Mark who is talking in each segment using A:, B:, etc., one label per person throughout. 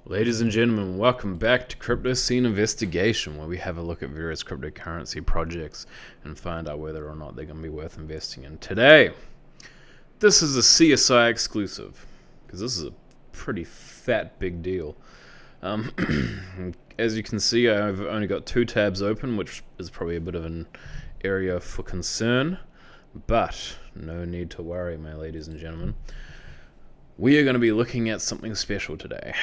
A: Ladies and gentlemen, welcome back to Crypto Scene Investigation, where we have a look at various cryptocurrency projects and find out whether or not they're going to be worth investing in. Today, this is a CSI exclusive, because this is a pretty fat big deal. As you can see, I've only got 2 tabs open, which is probably a bit of an area for concern, but no need to worry, my ladies and gentlemen. We are going to be looking at something special today.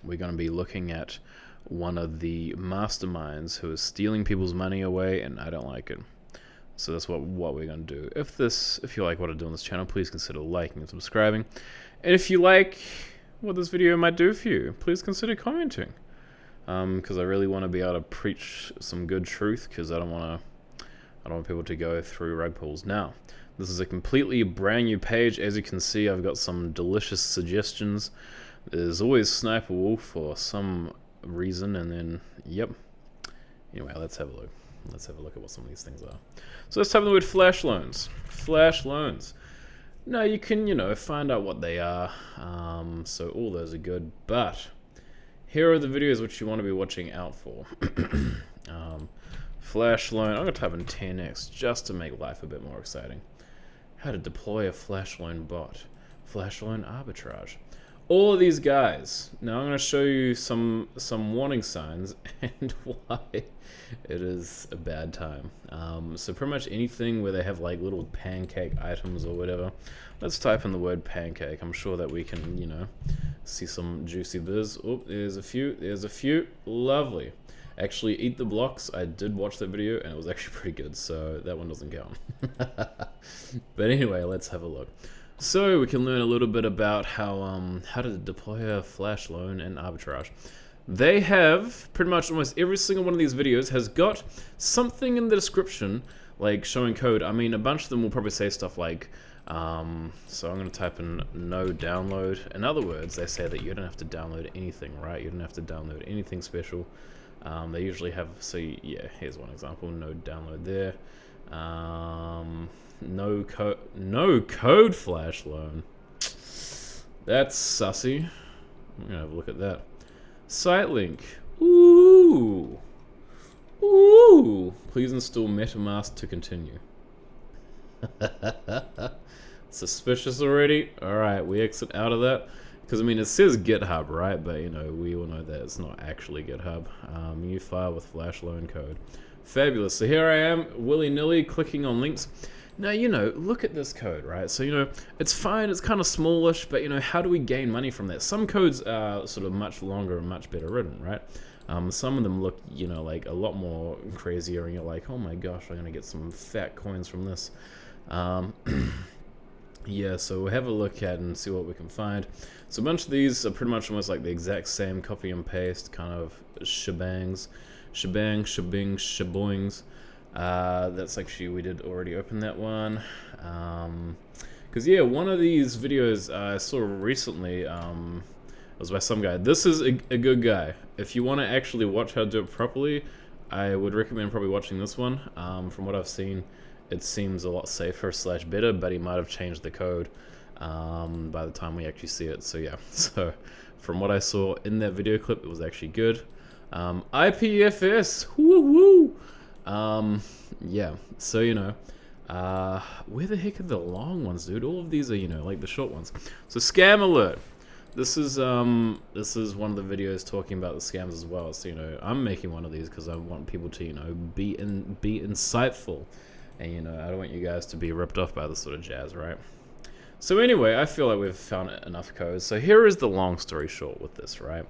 A: We're going to be looking at one of the masterminds who is stealing people's money away, and I don't like it. So that's what we're going to do. If you like what I do on this channel, please consider liking and subscribing. And if you like what this video might do for you, please consider commenting. Because I really want to be able to preach some good truth, because I don't want people to go through rug pulls. Now, this is a completely brand new page. As you can see, I've got some delicious suggestions. There's always Sniper Wolf for some reason, and then, yep. Anyway, let's have a look. Let's have a look at what some of these things are. So let's type in the word flash loans. Flash loans. Now, you can, find out what they are. So all those are good, but here are the videos which you want to be watching out for. Flash loan. I'm going to type in 10x just to make life a bit more exciting. How to deploy a flash loan bot. Flash loan arbitrage. All of these guys. Now I'm going to show you some warning signs and why it is a bad time. So pretty much anything where they have like little pancake items or whatever. Let's type in the word pancake. I'm sure that we can, see some juicy biz. Oh, there's a few. There's a few. Lovely. Actually, Eat the Blocks. I did watch that video and it was actually pretty good. So that one doesn't count. But anyway, let's have a look. So we can learn a little bit about how to deploy a flash loan and arbitrage. They have pretty much almost every single one of these videos has got something in the description like showing code. I mean, a bunch of them will probably say stuff like, so I'm going to type in no download. In other words, they say that you don't have to download anything, right? You don't have to download anything special. They usually have, so yeah, here's one example, no download there. No code flash loan. That's sussy. I'm gonna have a look at that. Site link. Ooh. Please install MetaMask to continue. Suspicious already? Alright, we exit out of that. Because, I mean, it says GitHub, right? But, we all know that it's not actually GitHub. New file with flash loan code. Fabulous. So here I am, willy-nilly, clicking on links. Now, look at this code, right? So, it's fine, it's kind of smallish, but, how do we gain money from that? Some codes are sort of much longer and much better written, right? Some of them look, like a lot more crazier, and you're like, oh my gosh, I'm going to get some fat coins from this. Yeah, so we'll have a look at and see what we can find. So a bunch of these are pretty much almost like the exact same copy and paste kind of shebangs. Shaboings. That's actually, we did already open that one. Because yeah, one of these videos I saw recently was by some guy. This is a good guy. If you want to actually watch how to do it properly, I would recommend probably watching this one. From what I've seen, it seems a lot safer / better, but he might have changed the code by the time we actually see it. So yeah, so from what I saw in that video clip, it was actually good. IPFS, woo. Yeah, so where the heck are the long ones, dude? All of these are, like the short ones. So scam alert. This is one of the videos talking about the scams as well. So I'm making one of these because I want people to be insightful, and I don't want you guys to be ripped off by this sort of jazz, right? So anyway, I feel like we've found enough codes. So here is the long story short with this, right?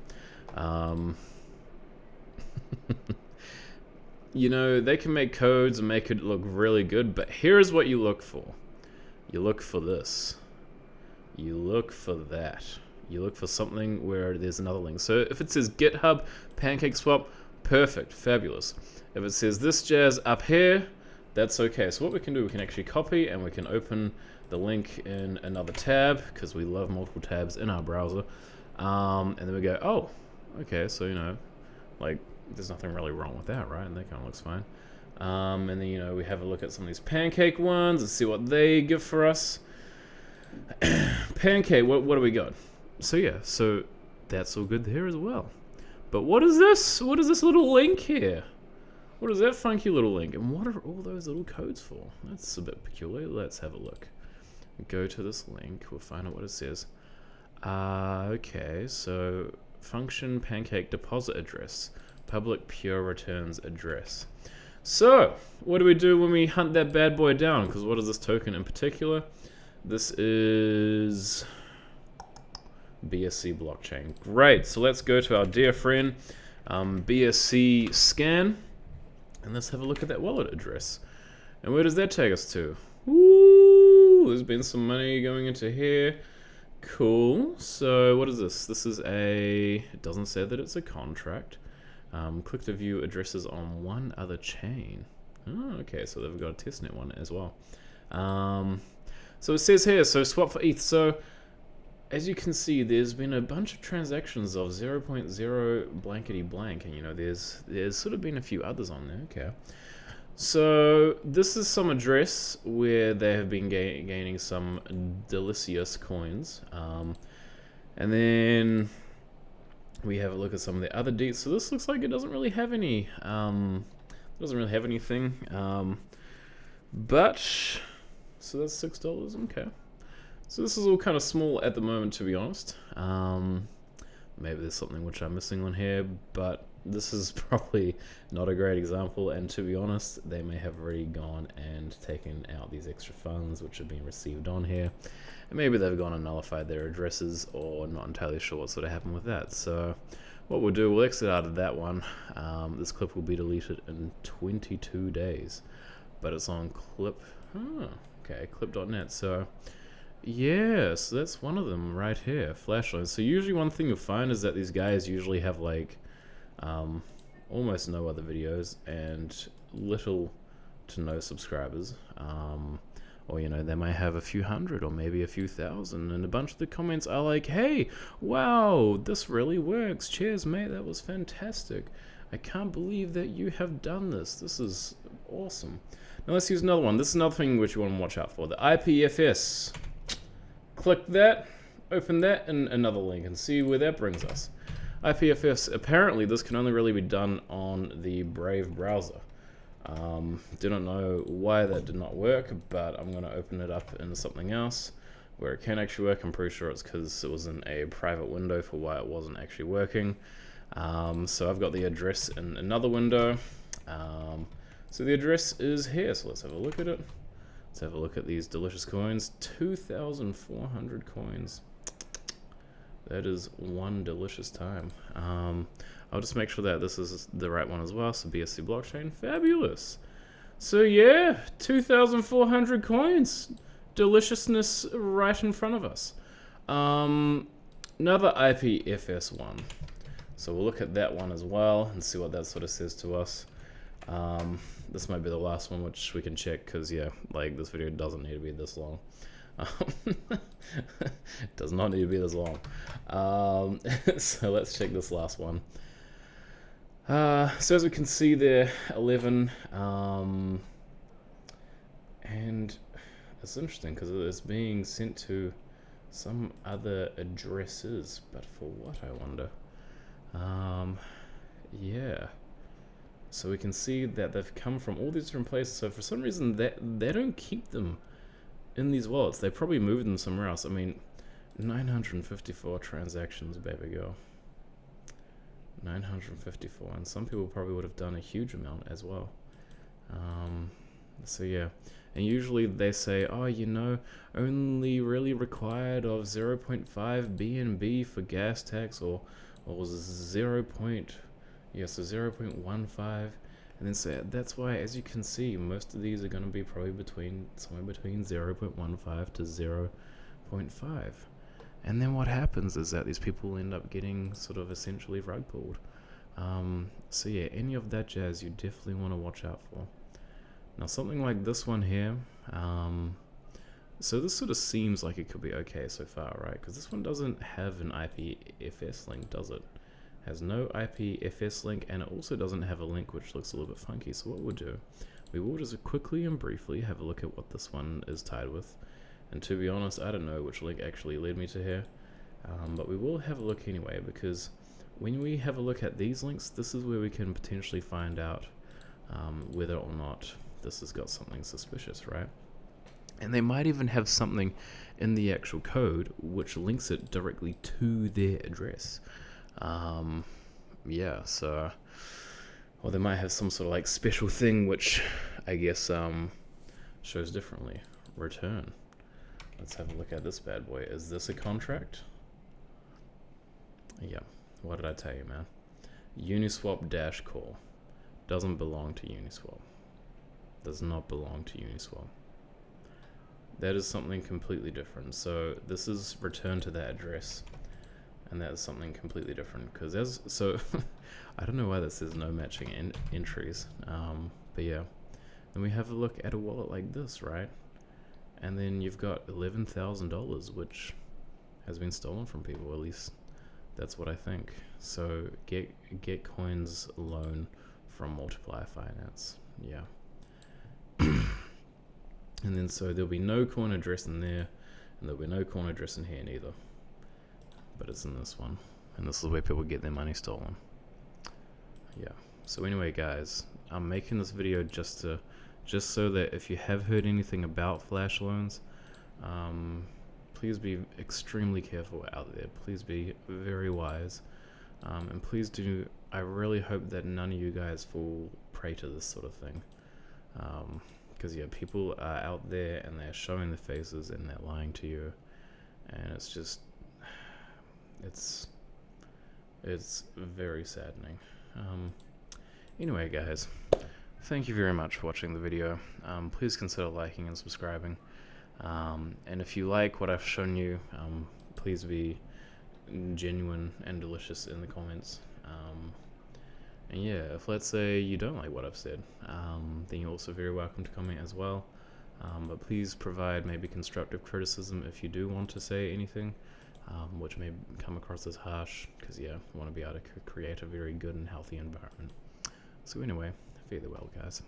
A: They can make codes and make it look really good, but here's what you look for. You look for this. You look for that. You look for something where there's another link. So if it says GitHub, PancakeSwap, perfect, fabulous. If it says this jazz up here, that's okay. So what we can do, we can actually copy and we can open the link in another tab, because we love multiple tabs in our browser. And then we go, oh, okay, so like, there's nothing really wrong with that, right? And that kind of looks fine. And then, we have a look at some of these pancake ones and see what they give for us. Pancake, what do we got? So yeah, so That's all good there as well. But what is this? What is this little link here? What is that funky little link? And what are all those little codes for? That's a bit peculiar. Let's have a look. Go to this link. We'll find out what it says. Okay, so function pancake deposit address. Public pure returns address. So, what do we do when we hunt that bad boy down? Because what is this token in particular? This is BSC blockchain. Great, so let's go to our dear friend BSC scan. And let's have a look at that wallet address. And where does that take us to? Ooh, there's been some money going into here. Cool. So what is this? This is it doesn't say that it's a contract. Click to view addresses on one other chain. Oh, okay, so they've got a testnet one as well. So it says here, so swap for ETH. So as you can see, there's been a bunch of transactions of 0.0 blankety blank, and you know, there's sort of been a few others on there. Okay, so this is some address where they have been gaining some delicious coins, and then we have a look at some of the other deets. So this looks like it doesn't really have any, anything, but so that's $6. Okay. So this is all kind of small at the moment, to be honest. Maybe there's something which I'm missing on here, but this is probably not a great example. And to be honest, they may have already gone and taken out these extra funds which have been received on here. And maybe they've gone and nullified their addresses, or not entirely sure what sort of happened with that. So what we'll do, we'll exit out of that one. This clip will be deleted in 22 days. But it's on clip... Oh, okay, clip.net. So... yeah, so that's one of them right here, Flashlight. So usually one thing you'll find is that these guys usually have like almost no other videos and little to no subscribers. Or, you know, they might have a few hundred or maybe a few thousand, and a bunch of the comments are like, hey, wow, this really works. Cheers, mate, that was fantastic. I can't believe that you have done this. This is awesome. Now let's use another one. This is another thing which you want to watch out for, the IPFS. Click that, open that, and another link, and see where that brings us. IPFS, apparently this can only really be done on the Brave browser. Do not know why that did not work, but I'm going to open it up in something else where it can actually work. I'm pretty sure it's because it was in a private window for why it wasn't actually working. So I've got the address in another window. So the address is here, so let's have a look at it. Let's have a look at these delicious coins. 2,400 coins. That is one delicious time. I'll just make sure that this is the right one as well. So BSC blockchain, fabulous. So yeah, 2,400 coins. Deliciousness right in front of us. Another IPFS one. So we'll look at that one as well and see what that sort of says to us. This might be the last one which we can check, because yeah, like, this video doesn't need to be this long. Does not need to be this long. So let's check this last one. So as we can see there, 11, and it's interesting because it's being sent to some other addresses, but for what, I wonder? Yeah. So we can see that they've come from all these different places. So for some reason, they don't keep them in these wallets. They probably moved them somewhere else. I mean, 954 transactions, baby girl. 954, and some people probably would have done a huge amount as well. So yeah, and usually they say, oh, you know, only really required of 0.5 BNB for gas tax, or 0.15, and then so that's why, as you can see, most of these are going to be probably somewhere between 0.15 to 0.5. And then what happens is that these people end up getting sort of essentially rug pulled. So yeah, any of that jazz you definitely want to watch out for. Now something like this one here, so this sort of seems like it could be okay so far, right? Because this one doesn't have an IPFS link, does it? Has no IPFS link, and it also doesn't have a link which looks a little bit funky. So what we'll do, we will just quickly and briefly have a look at what this one is tied with. And to be honest, I don't know which link actually led me to here. But we will have a look anyway, because when we have a look at these links, this is where we can potentially find out whether or not this has got something suspicious, right? And they might even have something in the actual code which links it directly to their address. Yeah, so, or they might have some sort of like special thing which I guess shows differently. Return. Let's have a look at this bad boy. Is this a contract? Yeah. What did I tell you, man? Uniswap dash call. Doesn't belong to Uniswap. Does not belong to Uniswap. That is something completely different. So this is return to that address, and that is something completely different. Because I don't know why this says no matching entries. But yeah, then we have a look at a wallet like this, right? And then you've got $11,000, which has been stolen from people. At least that's what I think. So get coins loan from Multiplier Finance. Yeah. And then so there'll be no coin address in there, and there'll be no coin address in here neither. But it's in this one, and this is where people get their money stolen. Yeah. So anyway, guys, I'm making this video just so that if you have heard anything about flash loans, please be extremely careful out there. Please be very wise, and please do. I really hope that none of you guys fall prey to this sort of thing. Because yeah, people are out there and they're showing their faces and they're lying to you, and it's just, it's very saddening. Anyway, guys, thank you very much for watching the video. Please consider liking and subscribing. And if you like what I've shown you, please be genuine and delicious in the comments. And yeah, if let's say you don't like what I've said, then you're also very welcome to comment as well. But please provide maybe constructive criticism if you do want to say anything, which may come across as harsh, because yeah, I want to be able to create a very good and healthy environment. So anyway, fare thee well, guys.